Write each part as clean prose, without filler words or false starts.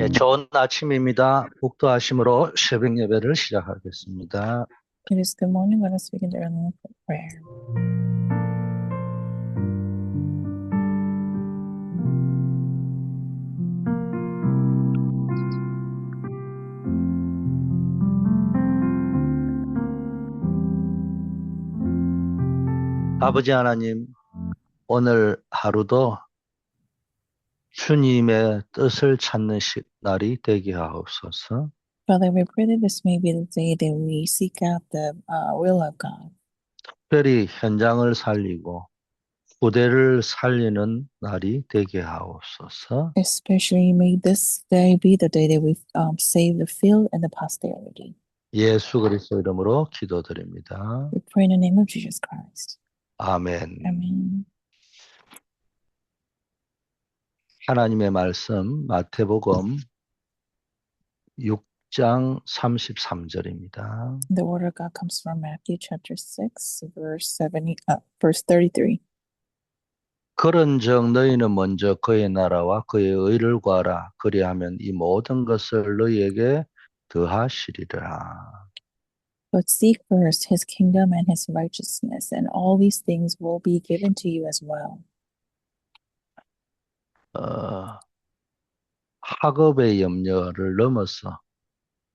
예, 좋은 아침입니다. 복도하심으로 새벽 예배를 시작하겠습니다. It is good morning. Let us begin the early morning prayer. 아버지 하나님, 오늘 하루도 주님의 뜻을 찾는 날이 되게 하옵소서. Father, we pray that this may be the day that we seek out the will of God, 특별히 현장을 살리고 후대를 살리는 날이 되게 하옵소서. especially may this day be the day that we save the field and the posterity. 예수 그리스도 이름으로 기도드립니다. We pray in the name of Jesus Christ. 아멘. Amen. 하나님의 말씀 마태복음 6장 33절입니다. The word of God comes from Matthew chapter 6, verse 33. 그런즉 너희는 먼저 그의 나라와 그의 의를 구하라. 그리하면 이 모든 것을 너희에게 더하시리라. But seek first his kingdom and his righteousness, and all these things will be given to you as well. 학업의 염려를 넘어서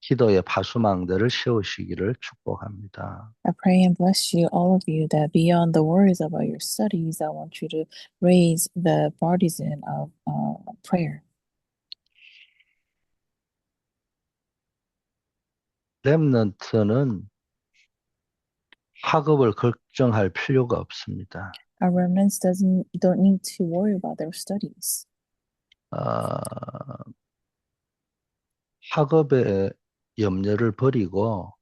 기도의 파수망대를 세우시기를 축복합니다. I pray and bless you, all of you, that beyond the worries about your studies, I want you to raise the partisan of prayer. 렘넌트는 학업을 걱정할 필요가 없습니다. Our remnants don't need to worry about their studies. 학업의 염려를 버리고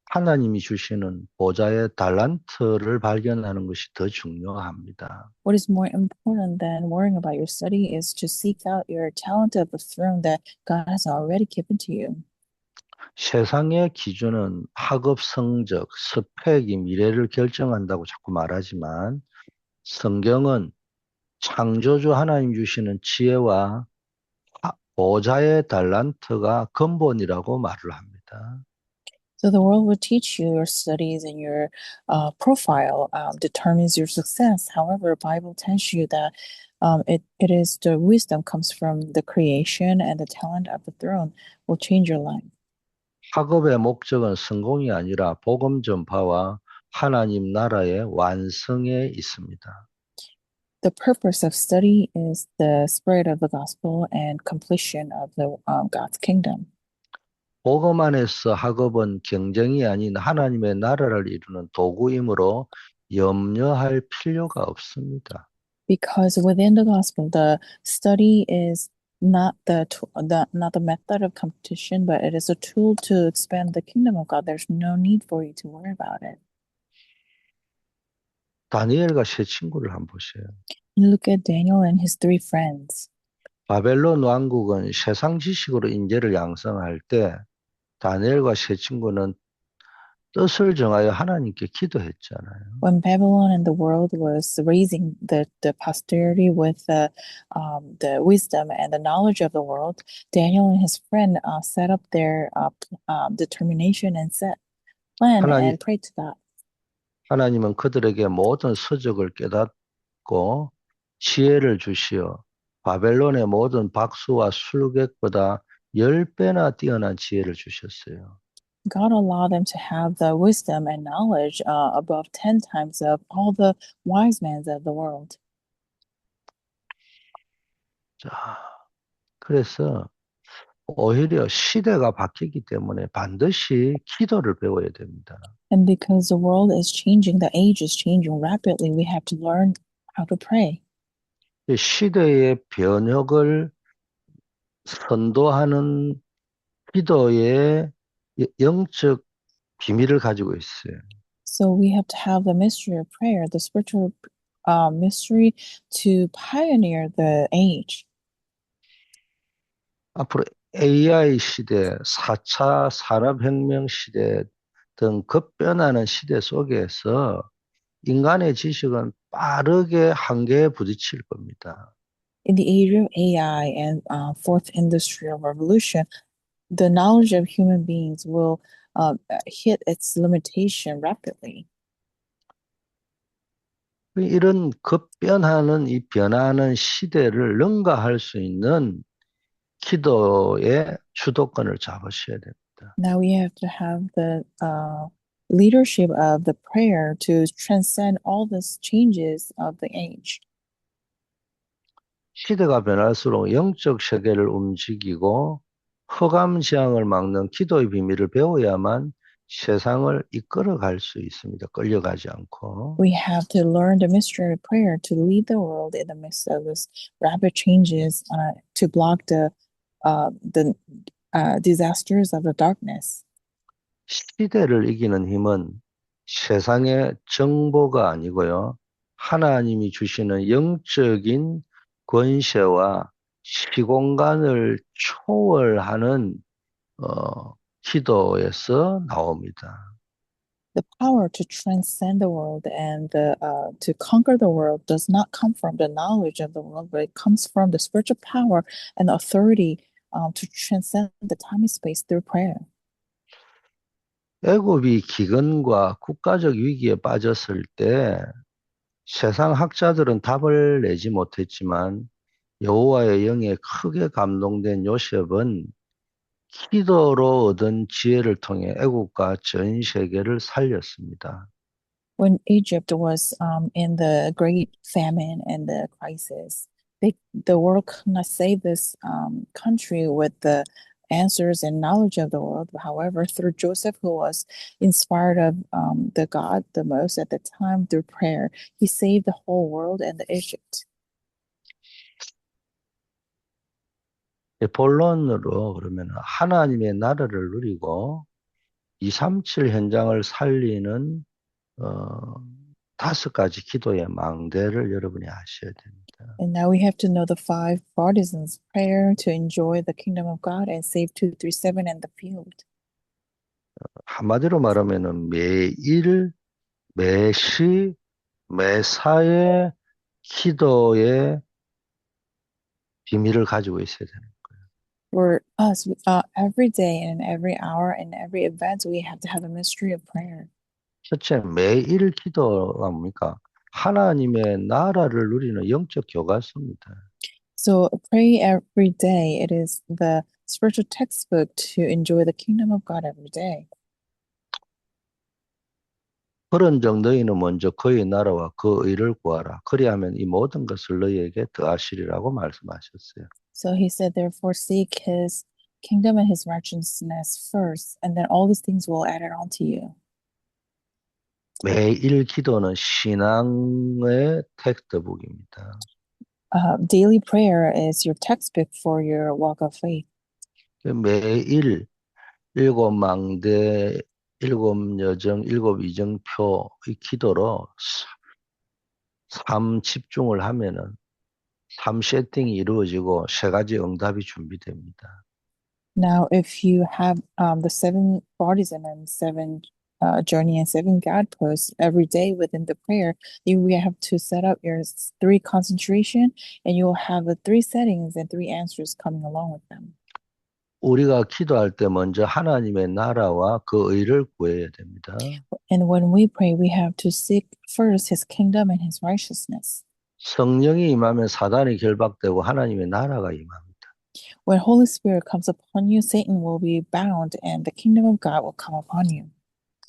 하나님이 주시는 보좌의 달란트를 발견하는 것이 더 중요합니다. What is more important than worrying about your study is to seek out your talent of the throne that God has already given to you. 세상의 기준은 학업 성적, 스펙이 미래를 결정한다고 자꾸 말하지만 성경은 창조주 하나님 주시는 지혜와 보좌의 달란트가 근본이라고 말을 합니다. So the world will teach you your studies and your profile determines your success. However, the Bible tells you that it is the wisdom comes from the creation and the talent of the throne will change your life. 학업의 목적은 성공이 아니라 복음 전파와 하나님 나라의 완성에 있습니다. The purpose of study is the spread of the gospel and completion of the God's kingdom. 복음 안에서 학업은 경쟁이 아닌 하나님의 나라를 이루는 도구이므로 염려할 필요가 없습니다. Because within the gospel, the study is not not the method of competition, but it is a tool to expand the kingdom of God. There's no need for you to worry about it. 다니엘과 세 친구를 한번 보세요. Look at Daniel and his three friends. 바벨론 왕국은 세상 지식으로 인재를 양성할 때 다니엘과 세 친구는 뜻을 정하여 하나님께 기도했잖아요. When Babylon and the world was raising the posterity with the wisdom and the knowledge of the world, Daniel and his friend set up their determination and set plan 하나님, and prayed to God. 하나님은 그들에게 모든 서적을 깨닫고 지혜를 주시어 바벨론의 모든 박수와 술객보다 10배나 뛰어난 지혜를 주셨어요. God allowed them to have the wisdom and knowledge above 10 times of all the wise men of the world. 자, 그래서 오히려 시대가 바뀌기 때문에 반드시 기도를 배워야 됩니다. And because the world is changing, the age is changing rapidly, we have to learn how to pray. 이 시대의 변혁을 선도하는 기도의 영적 비밀을 가지고 있어요. So we have to have the mystery of prayer, the spiritual mystery to pioneer the age. 앞으로 AI 시대, 4차 산업혁명 시대 등 급변하는 시대 속에서 인간의 지식은 빠르게 한계에 부딪힐 겁니다. In the age of AI and fourth industrial revolution, the knowledge of human beings will hit its limitation rapidly. 이런 급변하는 이 변하는 시대를 능가할 수 있는 기도의 주도권을 잡으셔야 됩니다. Now we have to have the leadership of the prayer to transcend all these changes of the age. 시대가 변할수록 영적 세계를 움직이고 허감지향을 막는 기도의 비밀을 배워야만 세상을 이끌어 갈 수 있습니다. 끌려가지 않고. We have to learn the mystery of prayer to lead the world in the midst of this rapid changes to block the disasters of the darkness. 시대를 이기는 힘은 세상의 정보가 아니고요. 하나님이 주시는 영적인 권세와 시공간을 초월하는 기도에서 나옵니다. The power to transcend the world and to conquer the world does not come from the knowledge of the world, but it comes from the spiritual power and authority to transcend the time and space through prayer. 애굽이 기근과 국가적 위기에 빠졌을 때 세상 학자들은 답을 내지 못했지만 여호와의 영에 크게 감동된 요셉은 기도로 얻은 지혜를 통해 애국과 전 세계를 살렸습니다. When Egypt was in the great famine and the crisis, the world could not save this country with the answers and knowledge of the world. However, through Joseph, who was inspired of the God the most at the time through prayer, he saved the whole world and the Egypt. 본론으로 그러면 하나님의 나라를 누리고 237 현장을 살리는 5가지 기도의 망대를 여러분이 아셔야 됩니다. And now we have to know the 5 partisans prayer to enjoy the kingdom of God and save 237 in the field. 한마디로 말하면은 매일, 매시, 매사의 기도의 비밀을 가지고 있어야 되는 거예요. For us, every day and every hour and every event, we have to have a mystery of prayer. 첫째, 매일 기도가 뭡니까? 하나님의 나라를 누리는 영적 교과서입니다. So pray every day. It is the spiritual textbook to enjoy the kingdom of God every day. 그런즉 너희는 먼저 그의 나라와 그 의를 구하라. 그리하면 이 모든 것을 너희에게 더하시리라고 말씀하셨어요. So he said, therefore, seek his kingdom and his righteousness first, and then all these things will add it on to you. 매일 기도는 신앙의 텍스트북입니다. Daily prayer is your textbook for your walk of faith. 매일 일곱 망대, 일곱 여정, 일곱 이정표 이 기도로 삶 집중을 하면은 삶 세팅이 이루어지고 세 가지 응답이 준비됩니다. Now, if you have the seven bodies and seven journey and seven guideposts every day within the prayer, you will have to set up your three concentration, and you will have the three settings and three answers coming along with them. 우리가 기도할 때 먼저 하나님의 나라와 그 의를 구해야 됩니다. And when we pray, we have to seek first His kingdom and His righteousness. 성령이 임하면 사단이 결박되고 하나님의 나라가 임합니다. When Holy Spirit comes upon you, Satan will be bound, and the kingdom of God will come upon you.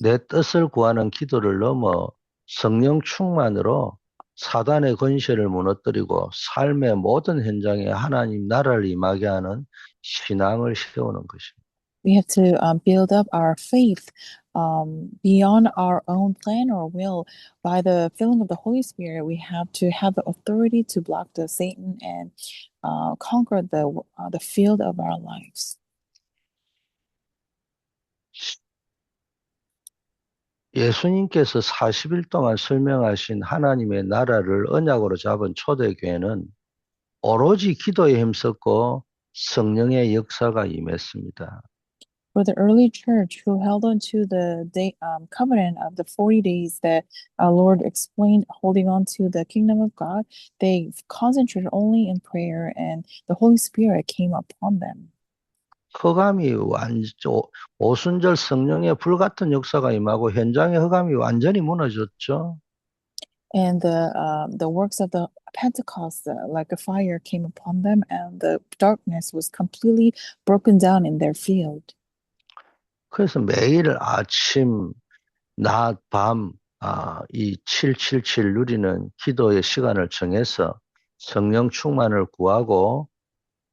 내 뜻을 구하는 기도를 넘어 성령 충만으로 사단의 권세를 무너뜨리고 삶의 모든 현장에 하나님 나라를 임하게 하는 신앙을 세우는 것입니다. We have to build up our faith beyond our own plan or will. By the filling of the Holy Spirit, we have to have the authority to block the Satan and conquer the field of our lives. 예수님께서 40일 동안 설명하신 하나님의 나라를 언약으로 잡은 초대교회는 오로지 기도에 힘썼고 성령의 역사가 임했습니다. For the early church who held on to the covenant of the 40 days that our Lord explained, holding on to the kingdom of God, they concentrated only in prayer, and the Holy Spirit came upon them. 흑암이 오순절 성령의 불같은 역사가 임하고 현장의 흑암이 완전히 무너졌죠. And the works of the Pentecost, like a fire, came upon them, and the darkness was completely broken down in their field. 그래서 매일 아침, 낮, 밤, 이 777 누리는 기도의 시간을 정해서 성령 충만을 구하고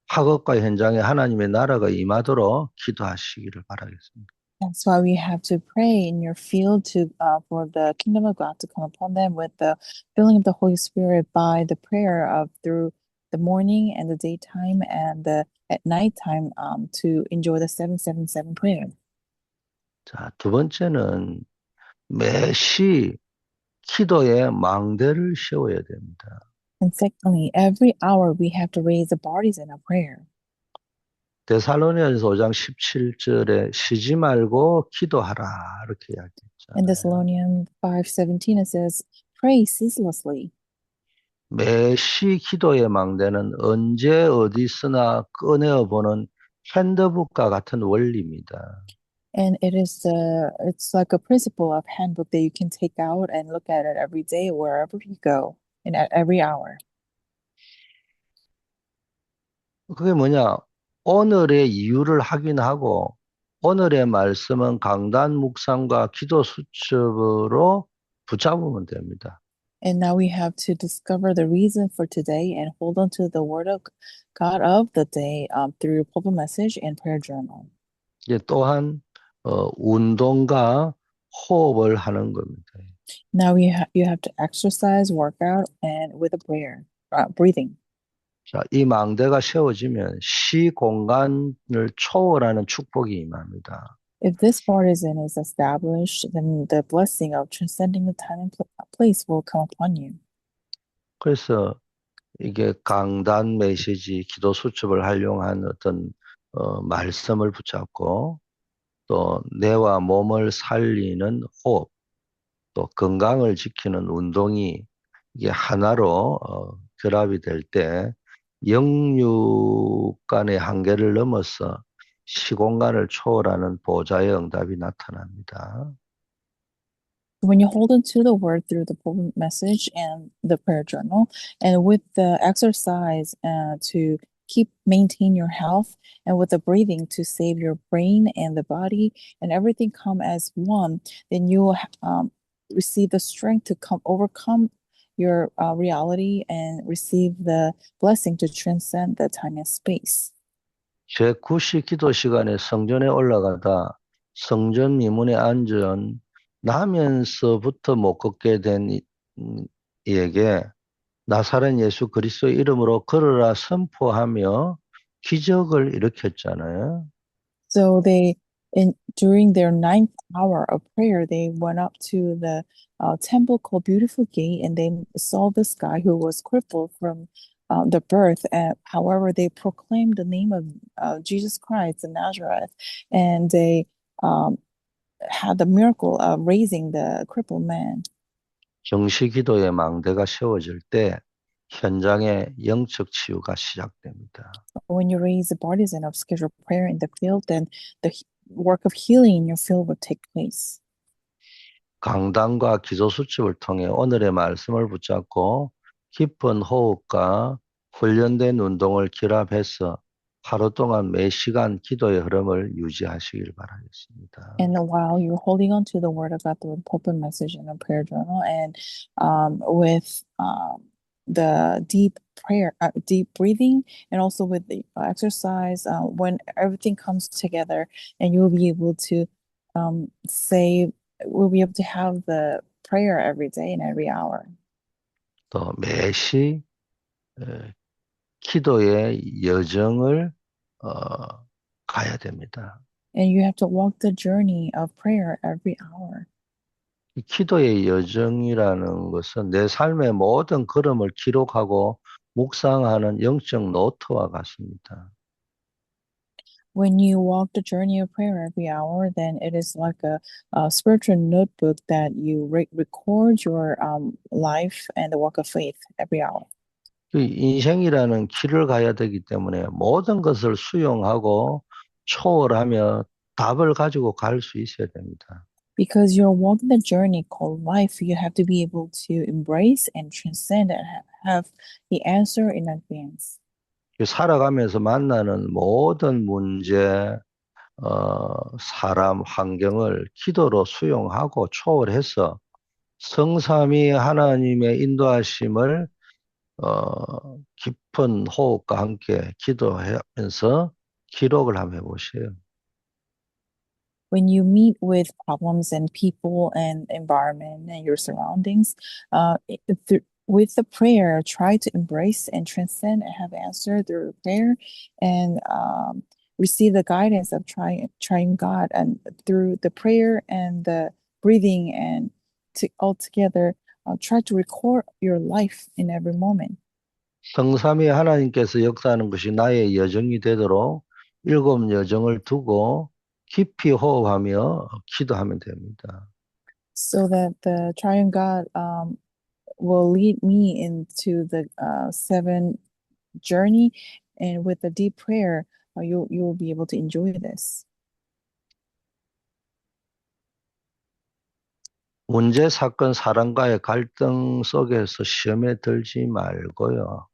학업과 현장에 하나님의 나라가 임하도록 기도하시기를 바라겠습니다. That's why we have to pray in your field to for the kingdom of God to come upon them with the filling of the Holy Spirit by the prayer of through the morning and the daytime and the at nighttime to enjoy the 777 prayer. 자, 두 번째는 매시 기도의 망대를 세워야 됩니다. And secondly, every hour we have to raise the bodies in our prayer. 데살로니가서 5장 17절에 쉬지 말고 기도하라 이렇게 In 이야기했잖아요. Thessalonians 5:17 it says, "Pray ceaselessly." 매시 기도의 망대는 언제 어디서나 꺼내어 보는 핸드북과 같은 원리입니다. And it's like a principle of handbook that you can take out and look at it every day wherever you go and at every hour. 그게 뭐냐? 오늘의 이유를 확인하고 오늘의 말씀은 강단 묵상과 기도 수첩으로 붙잡으면 됩니다. And now we have to discover the reason for today and hold on to the word of God of the day through your pulpit message and prayer journal. 이제 또한 운동과 호흡을 하는 겁니다. Now you have to exercise, work out, and with a prayer, breathing. 자, 이 망대가 세워지면 시 공간을 초월하는 축복이 임합니다. If this partisan is established, then the blessing of transcending the time and place will come upon you. 그래서 이게 강단 메시지, 기도 수첩을 활용한 어떤 말씀을 붙잡고 또 뇌와 몸을 살리는 호흡, 또 건강을 지키는 운동이 이게 하나로 결합이 될 때 영육 간의 한계를 넘어서 시공간을 초월하는 보좌의 응답이 나타납니다. When you hold into the word through the pulpit message and the prayer journal, and with the exercise to maintain your health, and with the breathing to save your brain and the body, and everything come as one, then you receive the strength to overcome your reality and receive the blessing to transcend the time and space. 제 9시 기도 시간에 성전에 올라가다 성전 미문에 앉은 나면서부터 못 걷게 된 이에게 나사렛 예수 그리스도 이름으로 걸어라 선포하며 기적을 일으켰잖아요. So during their ninth hour of prayer, they went up to the temple called Beautiful Gate, and they saw this guy who was crippled from the birth. However, they proclaimed the name of Jesus Christ of Nazareth, and they um, had the miracle of raising the crippled man. 정시 기도의 망대가 세워질 때 현장에 영적 치유가 시작됩니다. When you raise the partisan of scheduled prayer in the field, then the work of healing in your field will take place. 강단과 기도 수첩을 통해 오늘의 말씀을 붙잡고 깊은 호흡과 훈련된 운동을 결합해서 하루 동안 매 시간 기도의 흐름을 유지하시길 바라겠습니다. And while you're holding on to the word of God through the pulpit message and a prayer journal, and with the deep prayer, deep breathing, and also with the exercise, when everything comes together, and you'll be able to we'll be able to have the prayer every day and every hour. 또 매시 기도의 여정을 가야 됩니다. And you have to walk the journey of prayer every hour. 이 기도의 여정이라는 것은 내 삶의 모든 걸음을 기록하고 묵상하는 영적 노트와 같습니다. When you walk the journey of prayer every hour, then it is like a spiritual notebook that you record your life and the walk of faith every hour. 그 인생이라는 길을 가야 되기 때문에 모든 것을 수용하고 초월하며 답을 가지고 갈 수 있어야 됩니다. Because you're walking the journey called life, you have to be able to embrace and transcend and have the answer in advance. 살아가면서 만나는 모든 문제, 사람, 환경을 기도로 수용하고 초월해서 성삼위 하나님의 인도하심을 깊은 호흡과 함께 기도하면서 기록을 한번 해보세요. When you meet with problems and people and environment and your surroundings, with the prayer, try to embrace and transcend and have answer through prayer, and receive the guidance of trying God, and through the prayer and the breathing and all together, try to record your life in every moment. 성삼위 하나님께서 역사하는 것이 나의 여정이 되도록 7 여정을 두고 깊이 호흡하며 기도하면 됩니다. So that the triune God will lead me into the 7 journey, and with a deep prayer, you will be able to enjoy this. 문제, 사건, 사람과의 갈등 속에서 시험에 들지 말고요.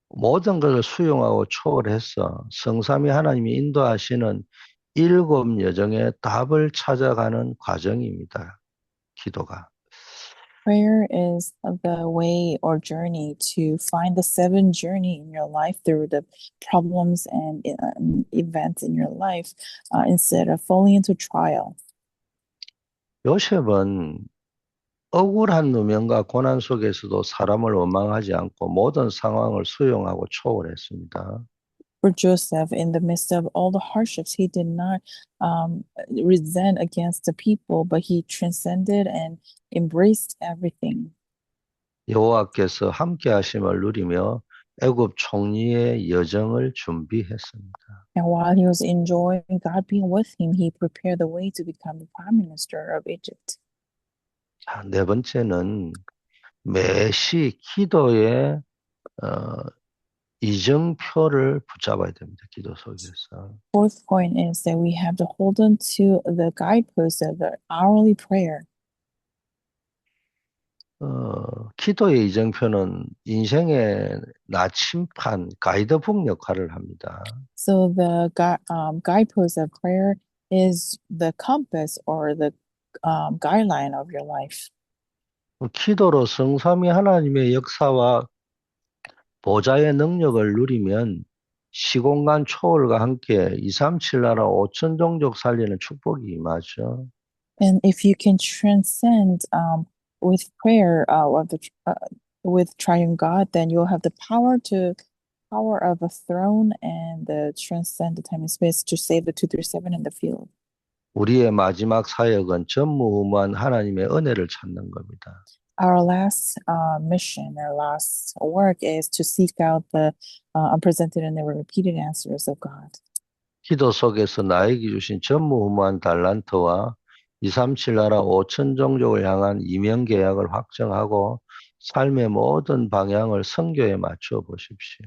모든 것을 수용하고 초월해서 성삼위 하나님이 인도하시는 7 여정의 답을 찾아가는 과정입니다. 기도가. Prayer is the way or journey to find the 7 journey in your life through the problems and events in your life, instead of falling into trial. 요셉은 억울한 누명과 고난 속에서도 사람을 원망하지 않고 모든 상황을 수용하고 초월했습니다. For Joseph, in the midst of all the hardships, he did not resent against the people, but he transcended and embraced everything. 여호와께서 함께 하심을 누리며 애굽 총리의 여정을 준비했습니다. And while he was enjoying God being with him, he prepared the way to become the prime minister of Egypt. 자, 4번째는 매시 기도의 이정표를 붙잡아야 됩니다. 기도 속에서. Fourth point is that we have to hold on to the guideposts of the hourly prayer. 기도의 이정표는 인생의 나침판, 가이드북 역할을 합니다. So the guidepost of prayer is the compass or the guideline of your life. 기도로 성삼위 하나님의 역사와 보좌의 능력을 누리면 시공간 초월과 함께 237 나라 5천 종족 살리는 축복이 임하죠. And if you can transcend with prayer with triune God, then you'll have the power of a throne and the transcend the time and space to save the 237 in the field. 우리의 마지막 사역은 전무후무한 하나님의 은혜를 찾는 겁니다. Our last mission, our last work is to seek out the unprecedented and never repeated answers of God. 기도 속에서 나에게 주신 전무후무한 달란트와 237 나라 5천 종족을 향한 이명 계약을 확정하고 삶의 모든 방향을 선교에 맞추어 보십시오.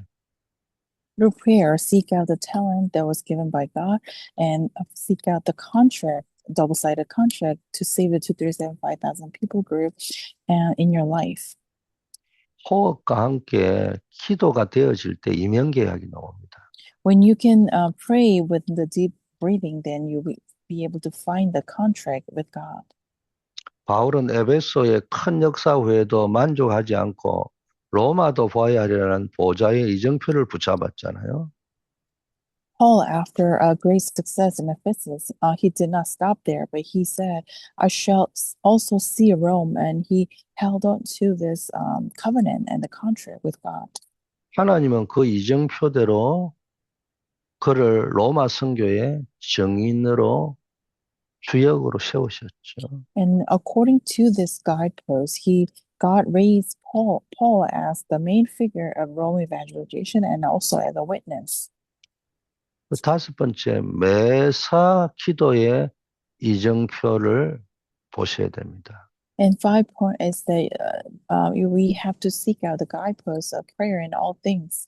Through prayer, seek out the talent that was given by God and seek out the contract, double-sided contract to save the 237 5,000 people group in your life. 호흡과 함께 기도가 되어질 때 이명 계약이 나옵니다. When you can pray with the deep breathing, then you will be able to find the contract with God. 바울은 에베소의 큰 역사 후에도 만족하지 않고 로마도 봐야 하려는 보좌의 이정표를 붙잡았잖아요. Paul, after a great success in Ephesus, he did not stop there, but he said, I shall also see Rome. And he held on to this covenant and the contract with God. 하나님은 그 이정표대로 그를 로마 선교의 정인으로 주역으로 세우셨죠. And according to this guidepost, God raised Paul as the main figure of Rome evangelization and also as a witness. 그 다섯 번째, 매사 기도의 이정표를 보셔야 됩니다. And 5 point is that we have to seek out the guideposts of prayer in all things.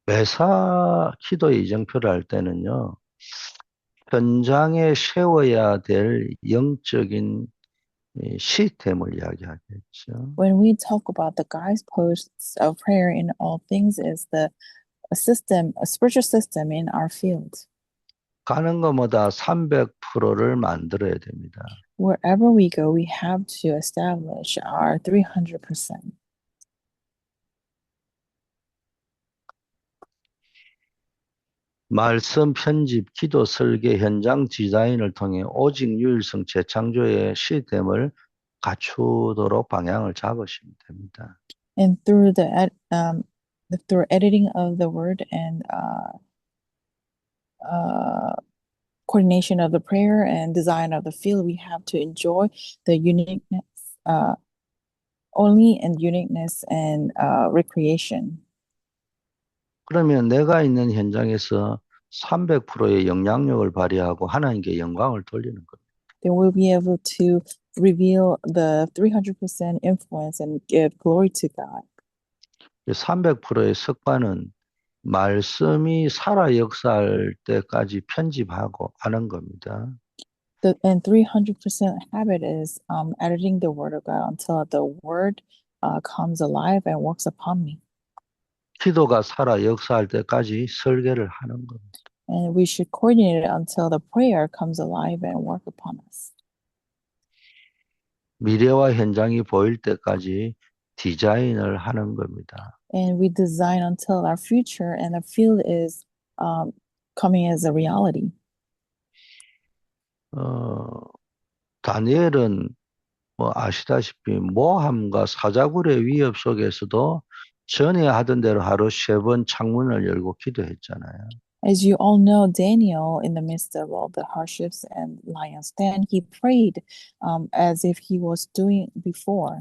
매사 기도의 이정표를 할 때는요, 현장에 세워야 될 영적인 시스템을 이야기하겠죠. When we talk about the guideposts of prayer in all things, is a spiritual system in our field. 가는 것마다 300%를 만들어야 됩니다. Wherever we go, we have to establish our 300%. 말씀 편집, 기도 설계, 현장 디자인을 통해 오직 유일성 재창조의 시스템을 갖추도록 방향을 잡으시면 됩니다. And through through editing of the word and coordination of the prayer and design of the field, we have to enjoy the uniqueness, only and uniqueness and recreation. 그러면 내가 있는 현장에서 300%의 영향력을 발휘하고 하나님께 영광을 돌리는 겁니다. Then we'll be able to reveal the 300% influence and give glory to God. 300%의 습관은 말씀이 살아 역사할 때까지 편집하고 하는 겁니다. And 300% habit is editing the word of God until the word comes alive and works upon me. 기도가 살아 역사할 때까지 설계를 하는 겁니다. And we should coordinate it until the prayer comes alive and work upon us. 미래와 현장이 보일 때까지 디자인을 하는 겁니다. And we design until our future and the field is coming as a reality. 다니엘은 뭐 아시다시피 모함과 사자굴의 위협 속에서도 전에 하던 대로 하루 3번 창문을 열고 기도했잖아요. As you all know, Daniel, in the midst of all the hardships and lion's den, he prayed as if he was doing before.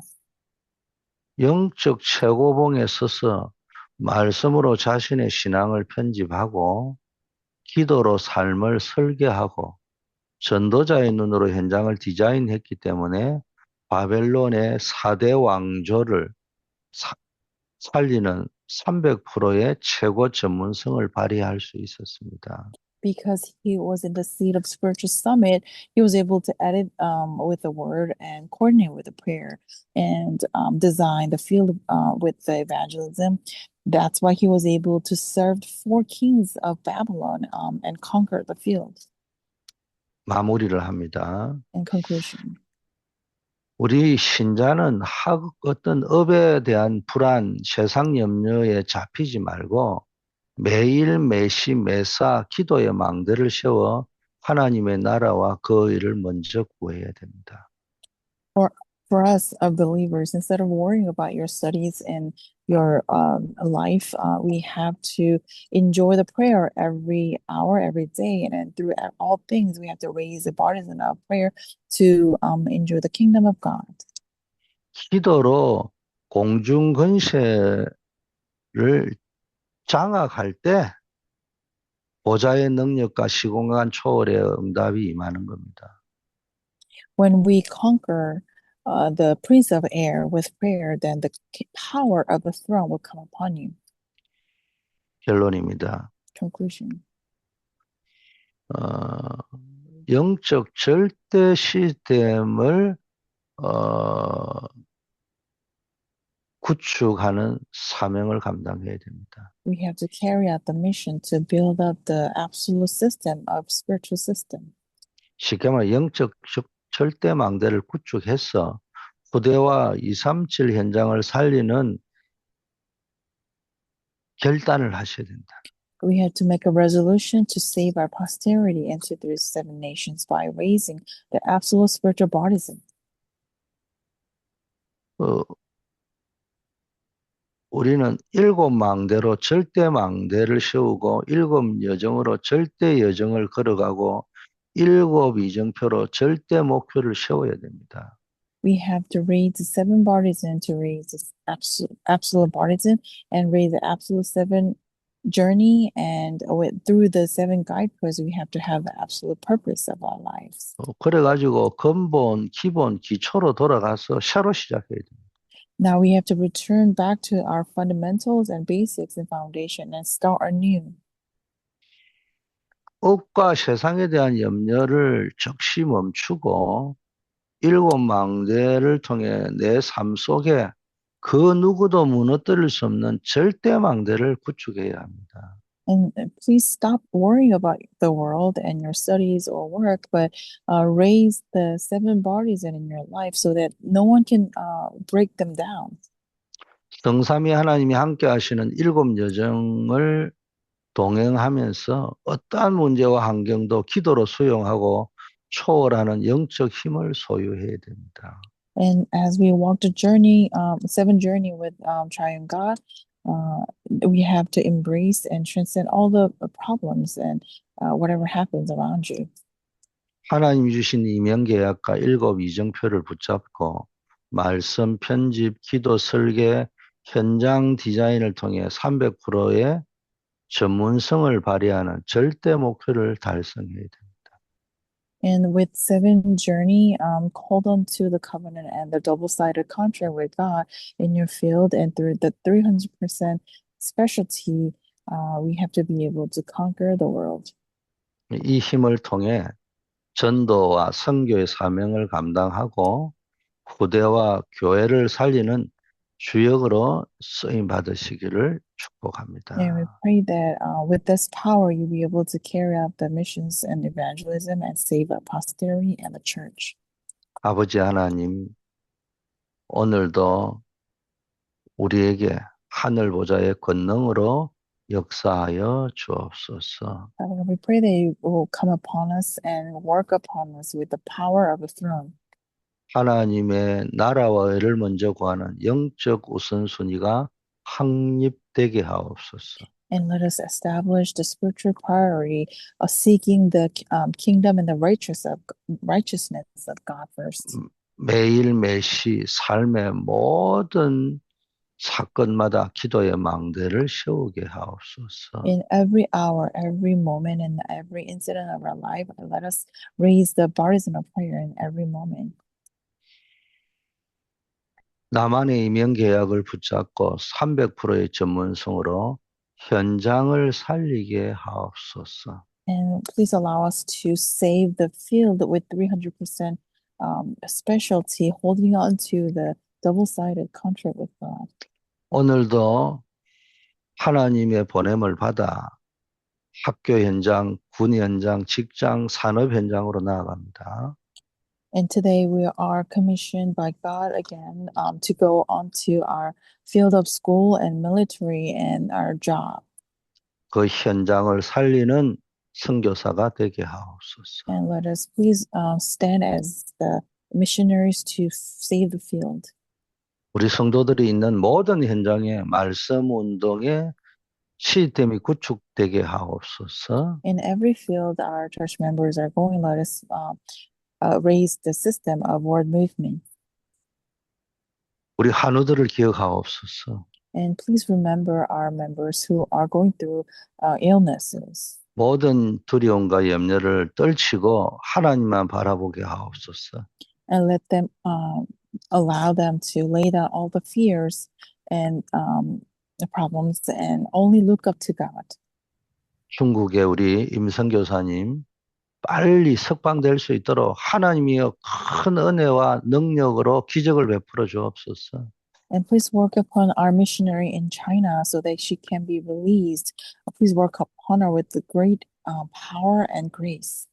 영적 최고봉에 서서 말씀으로 자신의 신앙을 편집하고 기도로 삶을 설계하고 전도자의 눈으로 현장을 디자인했기 때문에 바벨론의 4대 왕조를 살리는 300%의 최고 전문성을 발휘할 수 있었습니다. because he was in the seat of spiritual summit, he was able to edit with the word and coordinate with the prayer and design the field with the evangelism. That's why he was able to serve 4 kings of Babylon and conquer the field. 마무리를 합니다. In conclusion, 우리 신자는 어떤 업에 대한 불안, 세상 염려에 잡히지 말고 매일 매시 매사 기도의 망대를 세워 하나님의 나라와 그 의를 먼저 구해야 됩니다. for for us believers, instead of worrying about your studies and your life, we have to enjoy the prayer every hour, every day, and then through all things, we have to raise the partisan of prayer to enjoy the kingdom of God. 기도로 공중 권세를 장악할 때 보좌의 능력과 시공간 초월의 응답이 임하는 겁니다. When we conquer the prince of air with prayer, then the power of the throne will come upon you. 결론입니다. Conclusion. 영적 절대 시스템을 구축하는 사명을 감당해야 됩니다. We have to carry out the mission to build up the absolute system of spiritual system. 쉽게 말해 영적 절대 망대를 구축해서 후대와 237 현장을 살리는 결단을 하셔야 된다. We have to make a resolution to save our posterity and to the 7 nations by raising the absolute spiritual baptism. 우리는 7망대로 절대 망대를 세우고 7여정으로 절대 여정을 걸어가고 7 이정표로 절대 목표를 세워야 됩니다. We have to raise the 7 baptism to raise the absolute baptism and raise the absolute 7 journey, and through the 7 guideposts, we have to have the absolute purpose of our lives. 그래가지고 근본, 기본, 기초로 돌아가서 새로 시작해야 됩니다. Now we have to return back to our fundamentals and basics and foundation and start anew. 업과 세상에 대한 염려를 즉시 멈추고 7망대를 통해 내 삶 속에 그 누구도 무너뜨릴 수 없는 절대망대를 구축해야 합니다. And please stop worrying about the world and your studies or work, but raise the 7 bodies in your life so that no one can break them down. 성삼위 하나님이 함께 하시는 7 여정을 동행하면서 어떠한 문제와 환경도 기도로 수용하고 초월하는 영적 힘을 소유해야 됩니다. And as we walk the journey, 7 journey with Triune God, we have to embrace and transcend all the problems and whatever happens around you. 하나님이 주신 이명계약과 7 이정표를 붙잡고 말씀, 편집, 기도, 설계, 현장 디자인을 통해 300%의 전문성을 발휘하는 절대 목표를 달성해야 됩니다. And with 7 journey, hold on to the covenant and the double-sided contract with God in your field, and through the 300% specialty, we have to be able to conquer the world. 이 힘을 통해 전도와 선교의 사명을 감당하고 후대와 교회를 살리는 주역으로 쓰임 받으시기를 축복합니다. And we pray that with this power, you'll be able to carry out the missions and evangelism and save our posterity and the church. 아버지 하나님, 오늘도 우리에게 하늘 보좌의 권능으로 역사하여 주옵소서. Father God, we pray that you will come upon us and work upon us with the power of the throne. 하나님의 나라와 의를 먼저 구하는 영적 우선순위가 확립되게 하옵소서. And let us establish the spiritual priority of seeking the kingdom and the righteousness of God first. 매일 매시 삶의 모든 사건마다 기도의 망대를 세우게 하옵소서. In every hour, every moment, and every incident of our life, let us raise the baptism of prayer in every moment. 나만의 이명계약을 붙잡고 300%의 전문성으로 현장을 살리게 하옵소서. And please allow us to save the field with 300% specialty, holding on to the double-sided contract with God. 오늘도 하나님의 보냄을 받아 학교 현장, 군 현장, 직장, 산업 현장으로 나아갑니다. And today we are commissioned by God again to go onto our field of school and military and our job. 그 현장을 살리는 선교사가 되게 하옵소서. And let us please stand as the missionaries to save the field. 우리 성도들이 있는 모든 현장에 말씀 운동의 시스템이 구축되게 하옵소서. In every field our church members are going, let us raise the system of word movement. 우리 한우들을 기억하옵소서. And please remember our members who are going through illnesses. 모든 두려움과 염려를 떨치고 하나님만 바라보게 하옵소서. And let them allow them to lay down all the fears and the problems and only look up to God. 중국의 우리 임선교사님 빨리 석방될 수 있도록 하나님이여 큰 은혜와 능력으로 기적을 베풀어 주옵소서. And please work upon our missionary in China so that she can be released. Please work upon her with the great power and grace.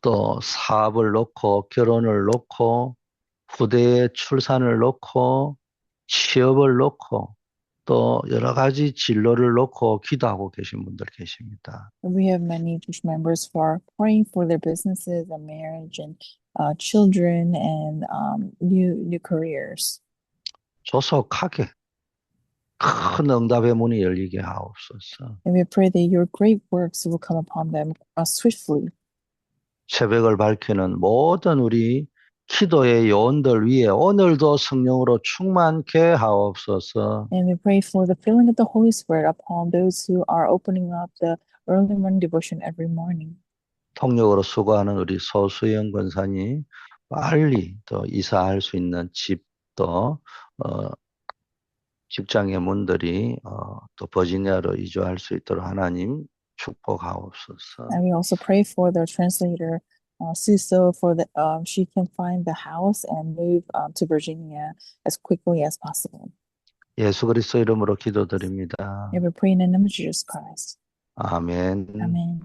또 사업을 놓고 결혼을 놓고 후대의 출산을 놓고 취업을 놓고 또 여러 가지 진로를 놓고 기도하고 계신 분들 계십니다. We have many church members who are praying for their businesses and marriage and children and new careers. 조속하게 큰 응답의 문이 열리게 하옵소서. And we pray that your great works will come upon them swiftly. 새벽을 밝히는 모든 우리 기도의 요원들 위에 오늘도 성령으로 충만케 하옵소서. And we pray for the filling of the Holy Spirit upon those who are opening up the early morning devotion every morning. 통역으로 수고하는 우리 소수영 권사님 빨리 또 이사할 수 있는 집도 직장의 문들이 또 버지니아로 이주할 수 있도록 하나님 축복하옵소서. And we also pray for the translator, Suso, for that she can find the house and move to Virginia as quickly as possible. 예수 그리스도 이름으로 기도드립니다. And we pray in the name of Jesus Christ. 아멘. Amen.